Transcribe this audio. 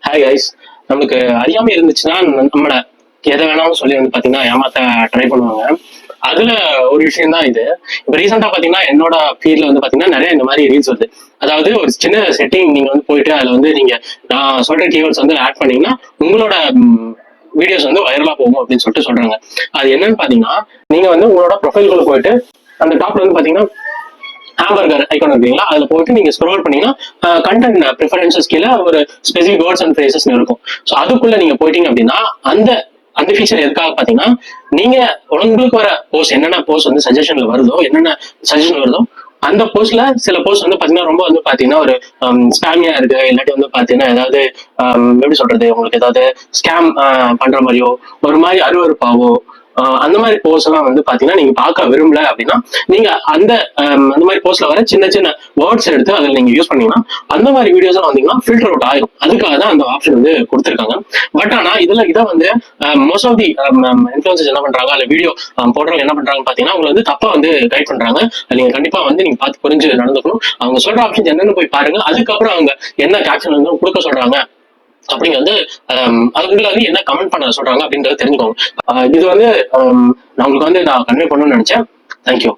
Hi guys. நமக்கு அறியாம இருந்துச்சுன்னா நம்மள எதை வேணாலும் சொல்லி வந்து பாத்தீங்கன்னா ஏமாத்த ட்ரை பண்ணுவாங்க. அதுல ஒரு விஷயம் தான் இது. இப்ப ரீசெண்டா பாத்தீங்கன்னா என்னோட ஃபீல்ட்ல வந்து பாத்தீங்கன்னா நிறைய இந்த மாதிரி ரீல்ஸ் வருது. அதாவது ஒரு சின்ன செட்டிங் நீங்க வந்து போயிட்டு அதுல வந்து நீங்க நான் சொல்ற கீவேர்ட்ஸ் வந்து ஆட் பண்ணீங்கன்னா உங்களோட வீடியோஸ் வந்து வைரலா போகும் அப்படின்னு சொல்லிட்டு சொல்றாங்க. அது என்னன்னு பாத்தீங்கன்னா நீங்க வந்து உங்களோட ப்ரொஃபைல்குள்ள போயிட்டு அந்த டாப்ல வந்து பாத்தீங்கன்னா ஹாம்பர்கர் ஐக்கான் இருக்குங்களா, அதுல போயிட்டு நீங்க ஸ்க்ரோல் பண்ணீங்கன்னா கண்டென்ட் ப்ரிஃபரன்சஸ் கீழே ஒரு ஸ்பெசிபிக் வேர்ட்ஸ் அண்ட் ஃப்ரேசஸ் இருக்கும். ஸோ அதுக்குள்ள நீங்க போயிட்டீங்க அப்படின்னா அந்த அந்த ஃபீச்சர் எதுக்காக பாத்தீங்கன்னா நீங்க உங்களுக்கு வர போஸ்ட் என்னென்ன போஸ்ட் வந்து சஜஷன்ல வருதோ, என்னென்ன சஜஷன் வருதோ அந்த போஸ்ட்ல சில போஸ்ட் வந்து பாத்தீங்கன்னா ரொம்ப வந்து பாத்தீங்கன்னா ஒரு ஸ்பேமியா இருக்கு, இல்லாட்டி வந்து பாத்தீங்கன்னா ஏதாவது எப்படி சொல்றது, உங்களுக்கு ஏதாவது ஸ்கேம் பண்ற மாதிரியோ ஒரு மாதிரி அருவறுப்பாவோ அந்த மாதிரி போஸ்ட் எல்லாம் வந்து பாத்தீங்கன்னா நீங்க பார்க்க விரும்பல அப்படின்னா நீங்க அந்த மாதிரி போஸ்ட்ல வர சின்ன சின்ன வேர்ட்ஸ் எடுத்து அதில் நீங்க யூஸ் பண்ணீங்கன்னா அந்த மாதிரி வீடியோஸ் வந்தீங்கன்னா ஃபில்டர் அவுட் ஆயிரும். அதுக்காக தான் அந்த ஆப்ஷன் வந்து கொடுத்துருக்காங்க. பட் ஆனா இதை வந்து மோஸ்ட் ஆஃப் தி இன்ஃபுளுசர்ஸ் என்ன பண்றாங்க, அல்ல வீடியோ போடுறவங்க என்ன பண்றாங்கன்னு பாத்தீங்கன்னா அவங்க வந்து தப்பா வந்து கைட் பண்றாங்க. நீங்க கண்டிப்பா வந்து நீங்க பார்த்து புரிஞ்சு நடந்துக்கணும். அவங்க சொல்ற ஆப்ஷன்ஸ் என்னன்னு போய் பாருங்க. அதுக்கப்புறம் அவங்க என்ன கேப்ஷன் வந்து கொடுக்க சொல்றாங்க அப்படிங்க வந்து அதுக்குள்ள வந்து என்ன கமெண்ட் பண்ண சொல்றாங்க அப்படின்றத தெரிஞ்சுக்கோங்க. இது வந்து நான் உங்களுக்கு வந்து நான் கன்வே பண்ணணும்னு நினைச்சேன். தேங்க்யூ.